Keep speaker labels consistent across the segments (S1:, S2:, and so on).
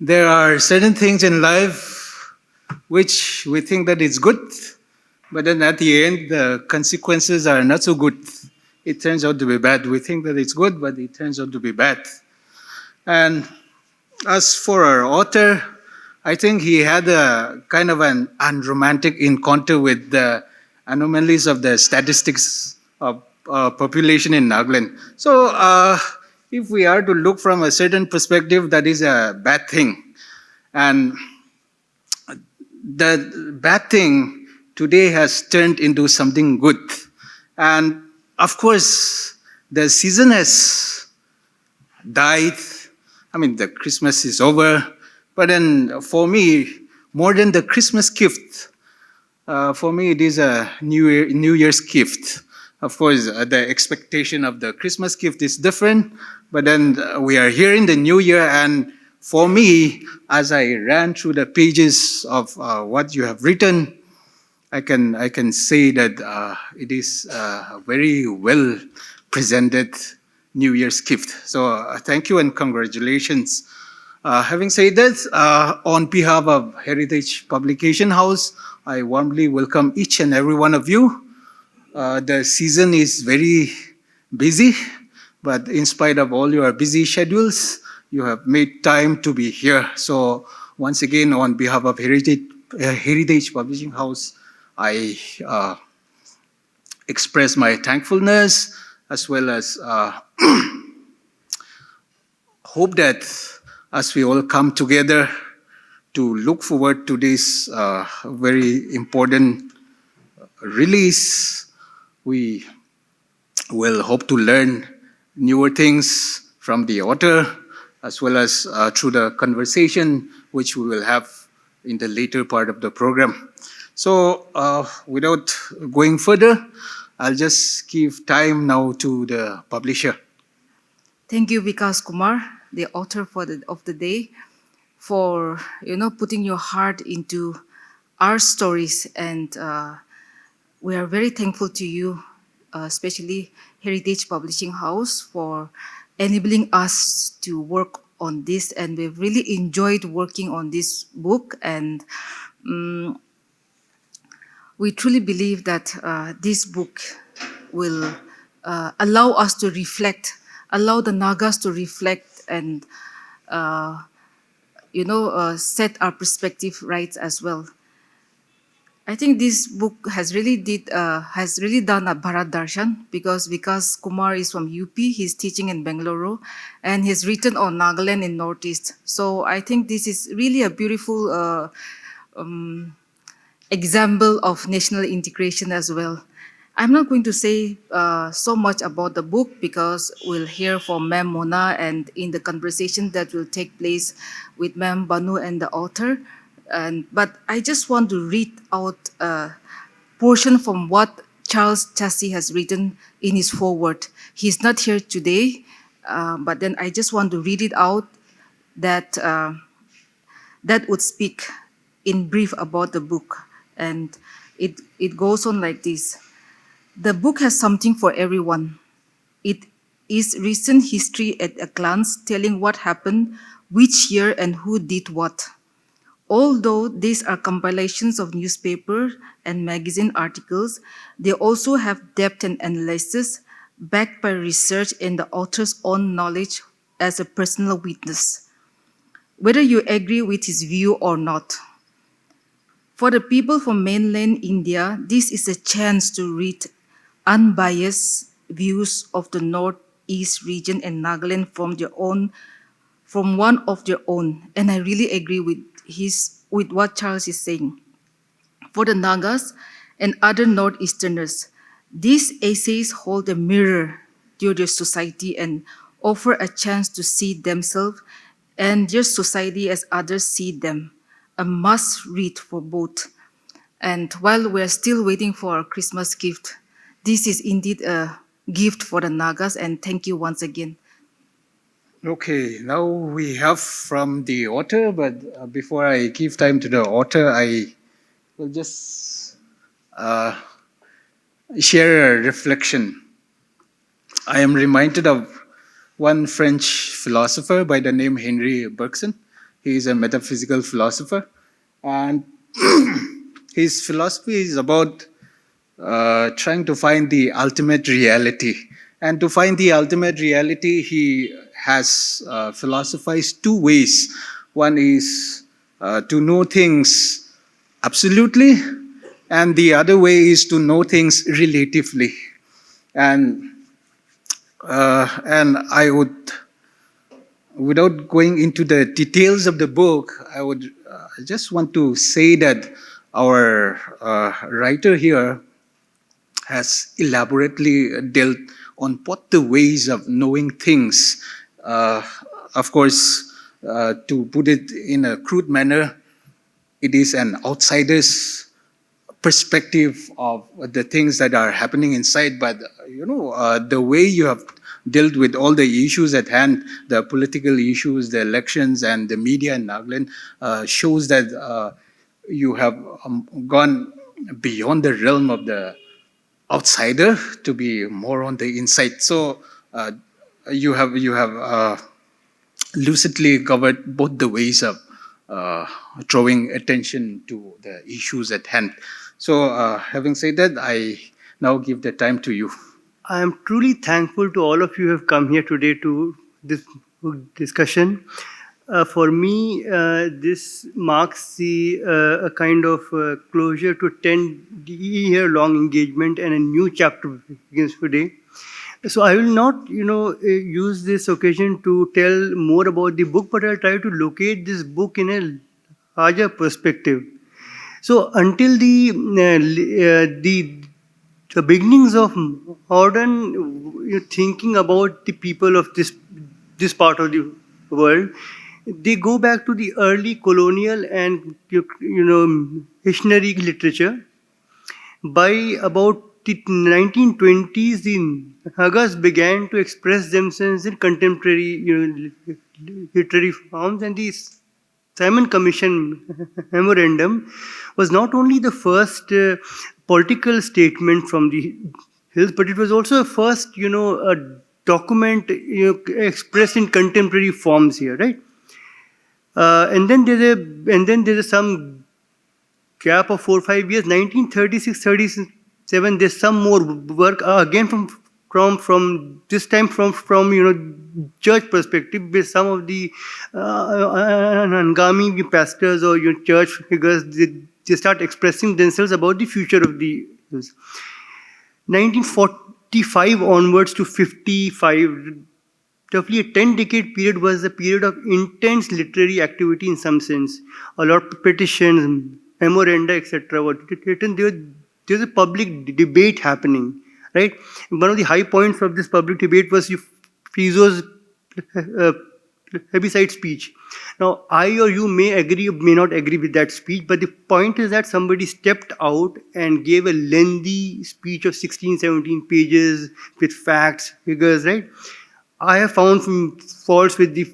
S1: There are certain things in life which we think that it's good, but then at the end, the consequences are not so good. It turns out to be bad. We think that it's good, but it turns out to be bad. And as for our author, I think he had a kind of an unromantic encounter with the anomalies of the statistics of population in Nagaland. So, if we are to look from a certain perspective, that is a bad thing. And the bad thing today has turned into something good. And of course, the season has died. I mean, the Christmas is over. But then for me, more than the Christmas gift, for me, it is a New Year's gift. Of course, the expectation of the Christmas gift is different, but then we are here in the New Year, and for me, as I ran through the pages of what you have written, I can say that it is a very well presented New Year's gift. So thank you and congratulations. Having said that, on behalf of Heritage Publication House, I warmly welcome each and every one of you. The season is very busy, but in spite of all your busy schedules, you have made time to be here. So once again, on behalf of Heritage Publishing House, I express my thankfulness as well as hope that as we all come together to look forward to this very important release, we will hope to learn newer things from the author as well as through the conversation which we will have in the later part of the program. So without going further, I'll just give time now to the publisher.
S2: Thank you, Vikas Kumar, the author of the day, for putting your heart into our stories, and we are very thankful to you, especially Heritage Publishing House, for enabling us to work on this, and we've really enjoyed working on this book, and we truly believe that this book will allow us to reflect, allow the Nagas to reflect, and set our perspective right as well. I think this book has really done a Bharat Darshan, because Vikas Kumar is from UP, he's teaching in Bengaluru, and he's written on Nagaland in Northeast. So I think this is really a beautiful example of national integration as well. I'm not going to say so much about the book, because we'll hear from Ma'am Mona, and in the conversation that will take place with Ma'am Banu and the author. But I just want to read out a portion from what Charles Chassis has written in his foreword. He's not here today, but then I just want to read it out, that that would speak in brief about the book. And it goes on like this. The book has something for everyone. It is recent history at a glance, telling what happened, which year, and who did what. Although these are compilations of newspaper and magazine articles, they also have depth and analysis backed by research and the author's own knowledge as a personal witness. Whether you agree with his view or not. For the people from mainland India, this is a chance to read unbiased views of the Northeast region and Nagaland from one of their own. And I really agree with what Charles is saying. For the Nagas and other Northeasterners, these essays hold a mirror to their society and offer a chance to see themselves and their society as others see them. A must read for both. And while we're still waiting for our Christmas gift, this is indeed a gift for the Nagas, and thank you once again.
S1: Okay, now we have from the author, but before I give time to the author, I will just share a reflection. I am reminded of one French philosopher by the name Henri Bergson. He is a metaphysical philosopher, and his philosophy is about trying to find the ultimate reality. And to find the ultimate reality, he has philosophized two ways. One is to know things absolutely, and the other way is to know things relatively. And I would, without going into the details of the book, I would just want to say that our writer here has elaborately dealt on what the ways of knowing things. Of course, to put it in a crude manner, it is an outsider's perspective of the things that are happening inside. But the way you have dealt with all the issues at hand, the political issues, the elections, and the media in Nagaland, shows that you have gone beyond the realm of the outsider to be more on the inside. So you have lucidly covered both the ways of drawing attention to the issues at hand. So having said that, I now give the time to you.
S3: I am truly thankful to all of you who have come here today to this discussion. For me, this marks a kind of closure to 10-year-long engagement, and a new chapter begins today. So I will not, use this occasion to tell more about the book, but I'll try to locate this book in a larger perspective. So until the beginnings of modern thinking about the people of this part of the world, they go back to the early colonial and missionary literature. By about the 1920s, the Nagas began to express themselves in contemporary literary forms, and the Simon Commission memorandum was not only the first political statement from the hills, but it was also a first, a document expressed in contemporary forms here, right? And then there's some gap of 4 or 5 years. 1936, 37. There's some more work again from this time from church perspective, with some of the Angami pastors or church figures. They start expressing themselves about the future of the hills. 1945 onwards to 55, roughly a 10-decade period, was a period of intense literary activity in some sense. A lot of petitions, memoranda, etc. were written. There's a public debate happening, right? One of the high points of this public debate was Fizo's plebiscite speech. Now, I or you may agree or may not agree with that speech, but the point is that somebody stepped out and gave a lengthy speech of 16, 17 pages with facts, figures, right? I have found some faults with the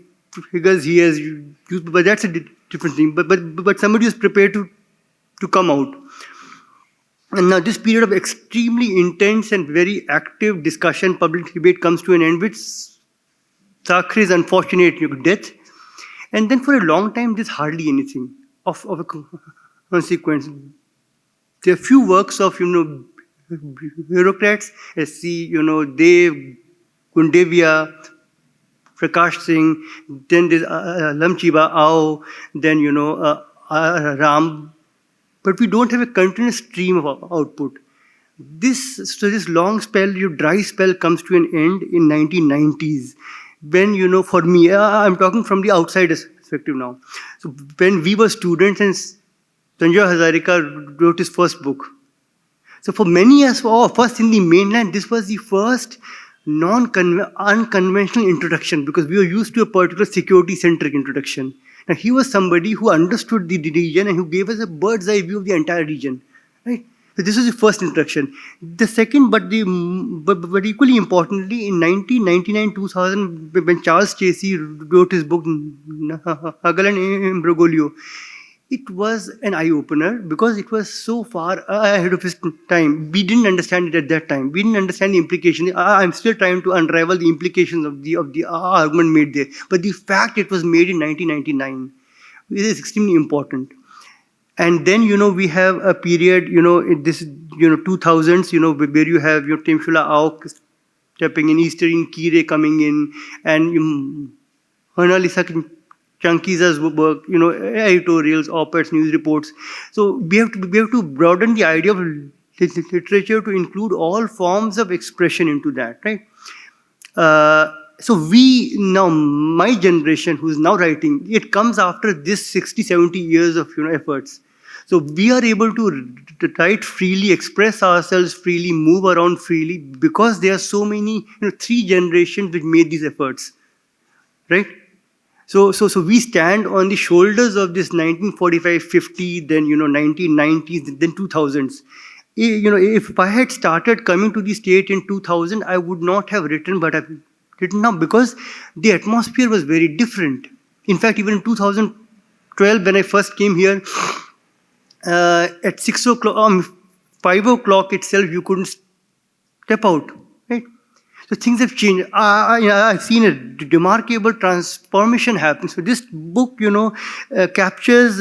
S3: figures he has used, but that's a different thing. But somebody is prepared to come out. And now this period of extremely intense and very active discussion, public debate, comes to an end with Thakre's unfortunate death. And then for a long time, there's hardly anything of a consequence. There are few works of, bureaucrats, SC, Dev, Gundevia, Prakash Singh, then there's Lamchiba Ao, then, Ram. But we don't have a continuous stream of output. This long spell, dry spell, comes to an end in 1990s. When, for me, I'm talking from the outsider's perspective now. So when we were students and Sanjay Hazarika wrote his first book. So for many of us in the mainland, this was the first unconventional introduction, because we were used to a particular security-centric introduction. Now, he was somebody who understood the region and who gave us a bird's eye view of the entire region, right? So this was the first introduction. The second, but equally importantly, in 1999-2000, when Charles Chasey wrote his book Nagaland Imbroglio, it was an eye-opener because it was so far ahead of his time. We didn't understand it at that time. We didn't understand the implications. I'm still trying to unravel the implications of the argument made there. But the fact it was made in 1999, It is extremely important. And then, we have a period, this, 2000s, where you have your Timshula Auk stepping in, Eastern Kire coming in, and Lisa Chankiza's work, editorials, op-eds, news reports. So we have to broaden the idea of literature to include all forms of expression into that, right? So we now, my generation who's now writing, it comes after this 60, 70 years of efforts. So we are able to write freely, express ourselves freely, move around freely, because there are so many, 3 generations which made these efforts, right? So we stand on the shoulders of this 1945, 50, then 1990s, then 2000s. If I had started coming to the state in 2000, I would not have written, but I've written now because the atmosphere was very different. In fact, even in 2012, when I first came here, at 6 o'clock, 5 o'clock itself, you couldn't step out, right? So things have changed. I've seen a remarkable transformation happen. So this book, captures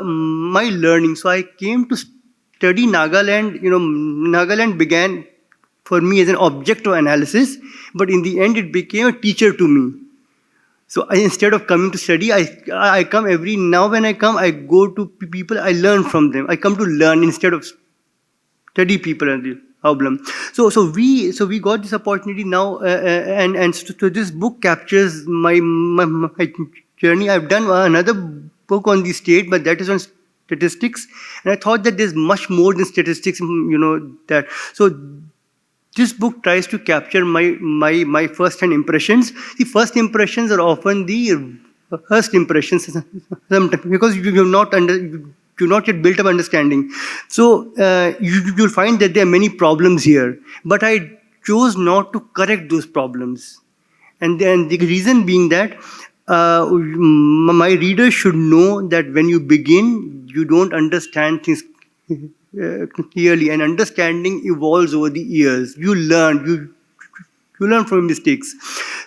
S3: my learning. So I came to study Nagaland. Nagaland began for me as an object of analysis, but in the end, it became a teacher to me. So instead of coming to study, I come every now when I come, I go to people, I learn from them. I come to learn instead of study people and the problem. So we got this opportunity now, and so this book captures my journey. I've done another book on the state, but that is on statistics, and I thought that there's much more than statistics, that. So this book tries to capture my first-hand impressions. The first impressions are often the first impressions, sometimes, because you've not yet built up understanding. So you'll find that there are many problems here, but I chose not to correct those problems. And then the reason being that my readers should know that when you begin, you don't understand things clearly, and understanding evolves over the years. You learn from mistakes.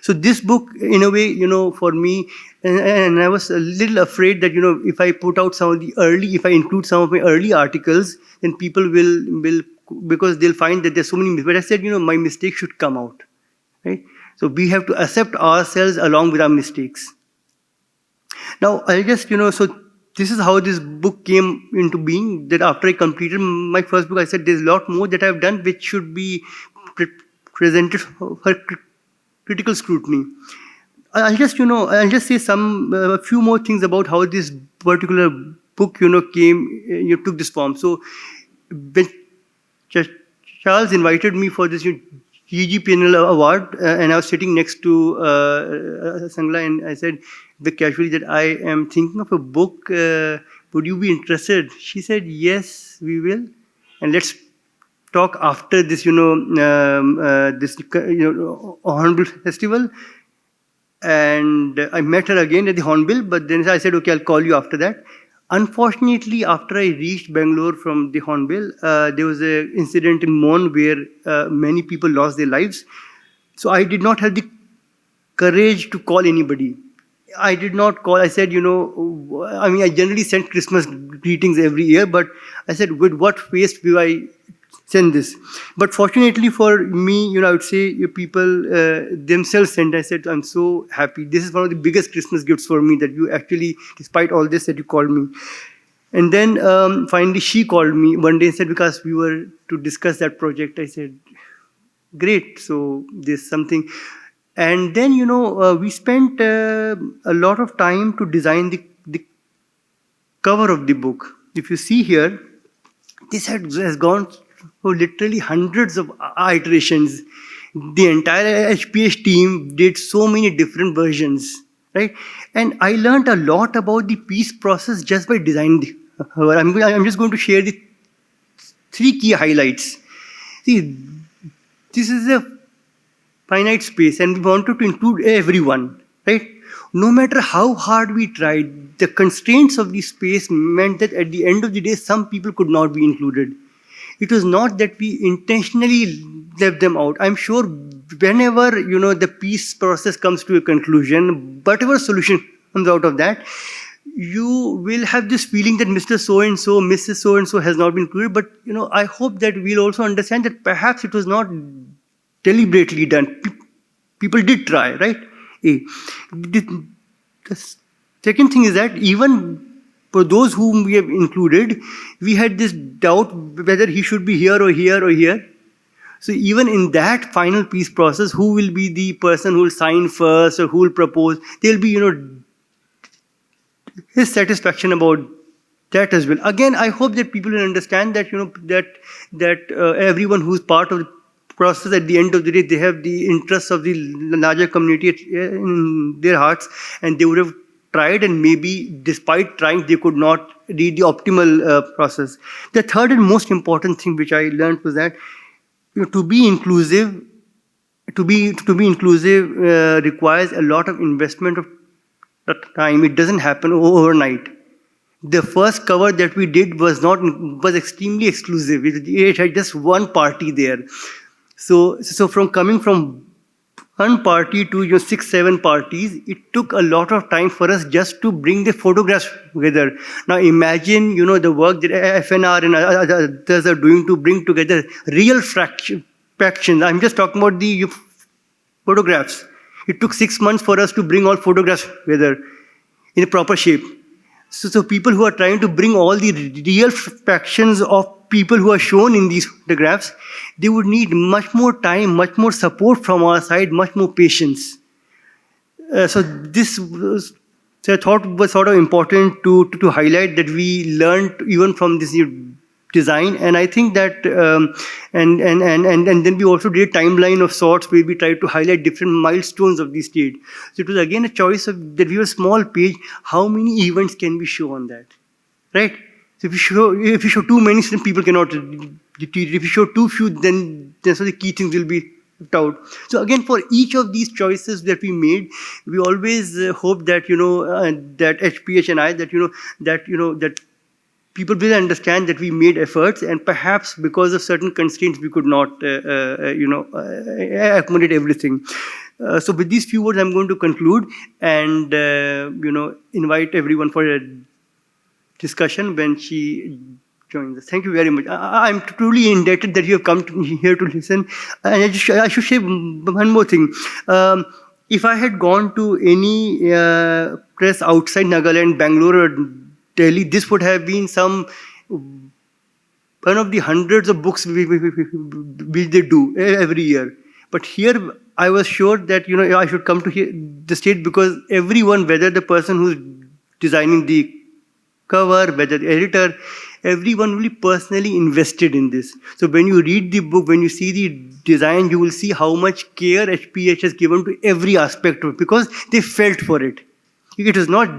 S3: So this book, in a way, for me, and I was a little afraid that, if I put out if I include some of my early articles, then people will because they'll find that there's so many mistakes. But I said, my mistakes should come out, right? So we have to accept ourselves along with our mistakes. Now, I'll just, so this is how this book came into being, that after I completed my first book, I said there's a lot more that I've done which should be presented for critical scrutiny. I'll just say a few more things about how this particular book, took this form. So when Charles invited me for this GGPNL award, and I was sitting next to Sangla, and I said very casually that I am thinking of a book. Would you be interested? She said, yes, we will, and let's talk after this, this Hornbill Festival. And I met her again at the Hornbill, but then I said, okay, I'll call you after that. Unfortunately, after I reached Bengaluru from the Hornbill, there was an incident in Morung where many people lost their lives. So I did not have the courage to call anybody. I did not call. I said, I generally send Christmas greetings every year, but I said, with what face will I send this? But fortunately for me, I would say people themselves sent. I said, I'm so happy. This is one of the biggest Christmas gifts for me, that you actually, despite all this, that you called me. And then finally she called me one day and said, because we were to discuss that project. I said, great. So there's something. And then, we spent a lot of time to design the cover of the book. If you see here, this has gone through literally hundreds of iterations. The entire HPH team did so many different versions, right? And I learned a lot about the piece process just by designing the cover. I'm just going to share the 3 key highlights. See, this is a finite space, and we wanted to include everyone, right? No matter how hard we tried, the constraints of the space meant that at the end of the day, some people could not be included. It was not that we intentionally left them out. I'm sure whenever, the peace process comes to a conclusion, whatever solution comes out of that, you will have this feeling that Mr. So-and-so, Mrs. So-and-so has not been included. But, I hope that we'll also understand that perhaps it was not deliberately done. People did try, right? A. The second thing is that even for those whom we have included, we had this doubt whether he should be here or here or here. So even in that final peace process, who will be the person who will sign first or who will propose? There'll be, his satisfaction about that as well. Again, I hope that people will understand that, everyone who's part of the process, at the end of the day, they have the interests of the larger community in their hearts, and they would have tried, and maybe despite trying, they could not read the optimal process. The third and most important thing which I learned was that to be inclusive requires a lot of investment of time. It doesn't happen overnight. The first cover that we did was extremely exclusive. It had just one party there. So from coming from one party to 6-7 parties, it took a lot of time for us just to bring the photographs together. Now imagine, the work that FNR and others are doing to bring together real fractions. I'm just talking about the photographs. It took 6 months for us to bring all photographs together in a proper shape. So people who are trying to bring all the real fractions of people who are shown in these photographs, they would need much more time, much more support from our side, much more patience. So this was, I thought, was sort of important to highlight that we learned even from this design. And I think that and then we also did a timeline of sorts where we tried to highlight different milestones of the state. So it was again a choice of that we have a small page. How many events can we show on that, right? So if you show too many, then people cannot read it. If you show too few, then so the key things will be left out. So again, for each of these choices that we made, we always hope that that HPH and I that people will understand that we made efforts, and perhaps because of certain constraints, we could not accommodate everything. So with these few words, I'm going to conclude and invite everyone for a discussion when she joins us. Thank you very much. I'm truly indebted that you have come here to listen. And I should say one more thing. If I had gone to any press outside Nagaland, Bengaluru, or Delhi, this would have been one of the hundreds of books which they do every year. But here, I was sure that I should come to the state because everyone, whether the person who's designing the cover, whether the editor, everyone will be personally invested in this. So when you read the book, when you see the design, you will see how much care HPH has given to every aspect of it because they felt for it. It was not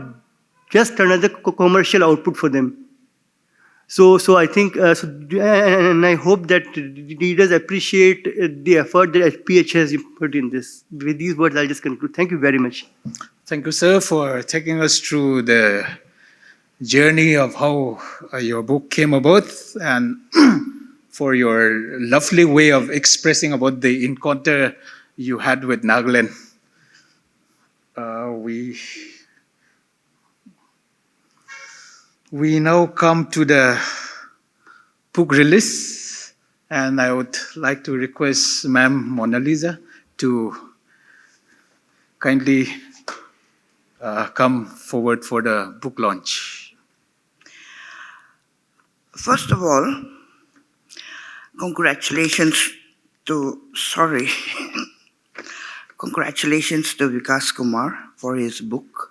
S3: just another commercial output for them. So I think, and I hope that readers appreciate the effort that HPH has put in this. With these words, I'll just conclude. Thank you very much.
S1: Thank you, sir, for taking us through the journey of how your book came about and for your lovely way of expressing about the encounter you had with Nagaland. We now come to the book release, and I would like to request Ma'am Mona Lisa to kindly come forward for the book launch.
S4: First of all, congratulations to Vikas Kumar for his book.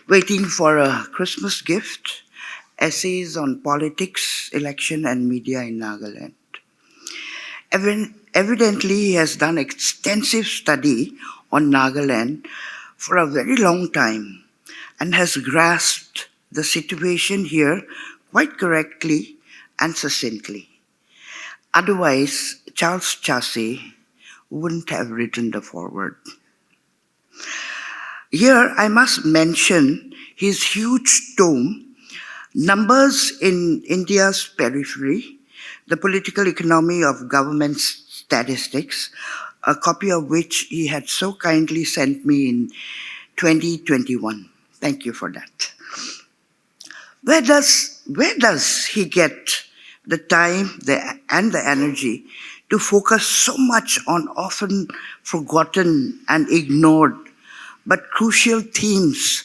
S4: Waiting for a Christmas Gift, Essays on Politics, Election and Media in Nagaland. Evidently, he has done extensive study on Nagaland for a very long time and has grasped the situation here quite correctly and succinctly. Otherwise, Charles Chassé wouldn't have written the foreword. Here, I must mention his huge tome, Numbers in India's Periphery, The Political Economy of Government Statistics, a copy of which he had so kindly sent me in 2021. Thank you for that. Where does he get the time and the energy to focus so much on often forgotten and ignored but crucial themes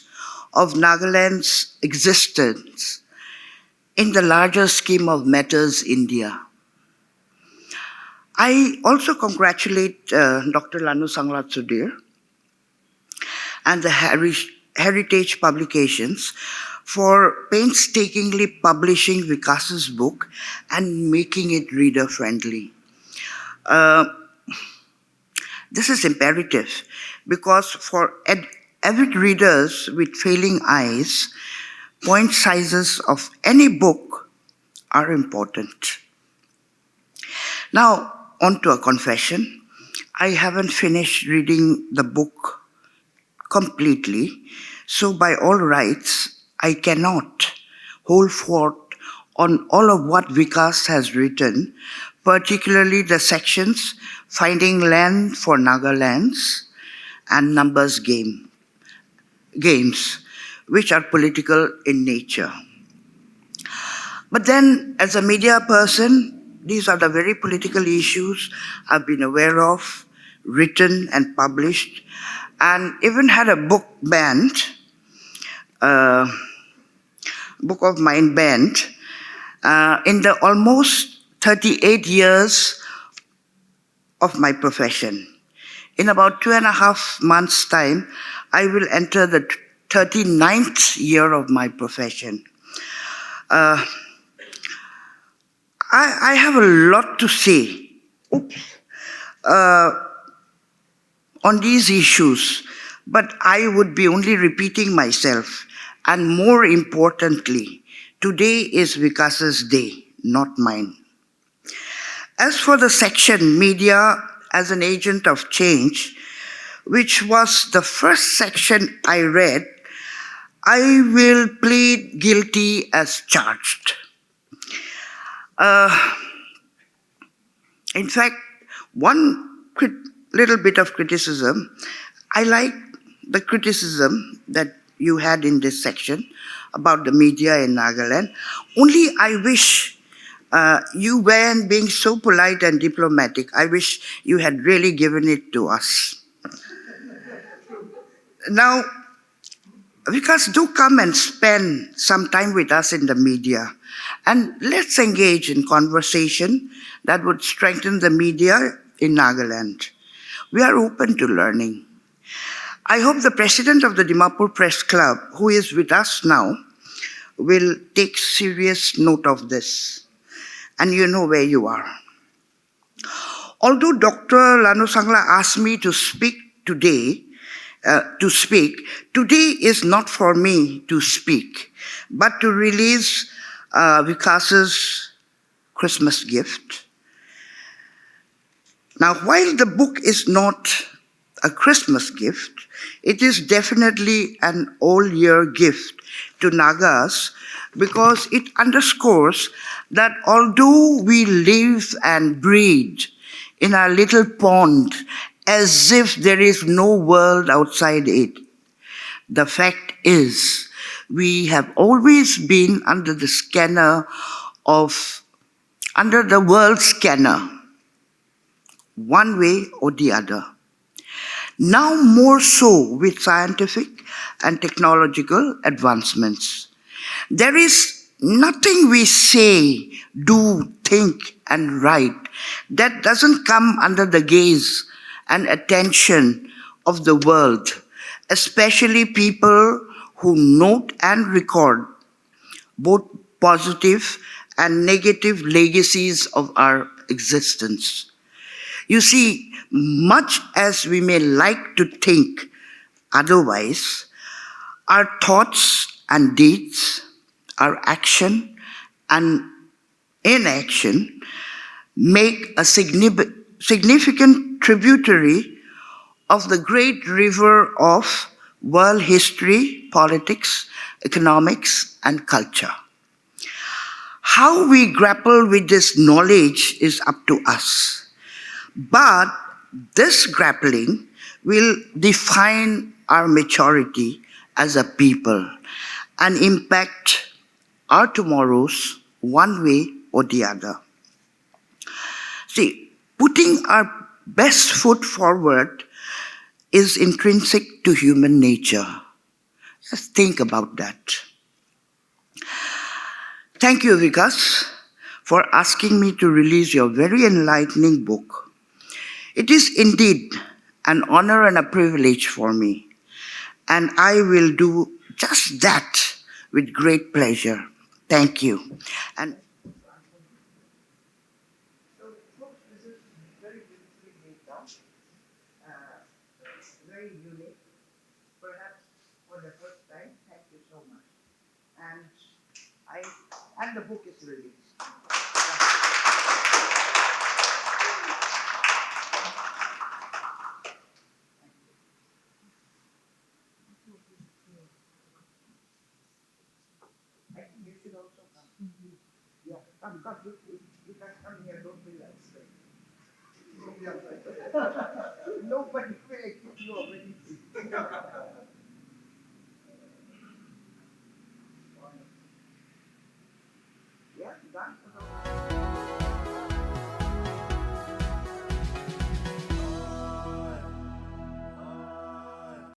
S4: of Nagaland's existence in the larger scheme of matters, India? I also congratulate Dr. Lanu Sanglat Sudhir and the Heritage Publications for painstakingly publishing Vikas's book and making it reader-friendly. This is imperative because for avid readers with failing eyes, point sizes of any book are important. Now, on to a confession. I haven't finished reading the book completely, so by all rights, I cannot hold forth on all of what Vikas has written, particularly the sections Finding Land for Nagalands and Numbers Games, which are political in nature. But then, as a media person, these are the very political issues I've been aware of, written and published, and even had a book of mine banned in the almost 38 years of my profession. In about 2.5 months' time, I will enter the 39th year of my profession. I have a lot to say on these issues, but I would be only repeating myself. And more importantly, today is Vikas's day, not mine. As for the section Media as an Agent of Change, which was the first section I read, I will plead guilty as charged. In fact, one little bit of criticism, I like the criticism that you had in this section about the media in Nagaland. Only I wish you weren't being so polite and diplomatic. I wish you had really given it to us. Now, Vikas, do come and spend some time with us in the media, and let's engage in conversation that would strengthen the media in Nagaland. We are open to learning. I hope the president of the Dimapur Press Club, who is with us now, will take serious note of this. And you know where you are. Although Dr. Lanu Sangla asked me to speak today, today is not for me to speak, but to release Vikas's Christmas gift. Now, while the book is not a Christmas gift, it is definitely an all-year gift to Nagas because it underscores that although we live and breathe in our little pond as if there is no world outside it, the fact is we have always been under the world scanner, one way or the other. Now more so with scientific and technological advancements. There is nothing we say, do, think, and write that doesn't come under the gaze and attention of the world, especially people who note and record both positive and negative legacies of our existence. You see, much as we may like to think otherwise, our thoughts and deeds, our action and inaction make a significant tributary of the great river of world history, politics, economics, and culture. How we grapple with this knowledge is up to us. But this grappling will define our maturity as a people and impact our tomorrows one way or the other. See, putting our best foot forward is intrinsic to human nature. Just think about that. Thank you, Vikas, for asking me to release your very enlightening book. It is indeed an honor and a privilege for me, and I will do just that with great pleasure. Thank you. And so, folks, this is very beautifully made down, very unique, perhaps for the first time. Thank you so much. And I and the book is released. I think you should also come. Yeah, come, you can come here, don't relax. Nobody will keep you already. Yeah, done.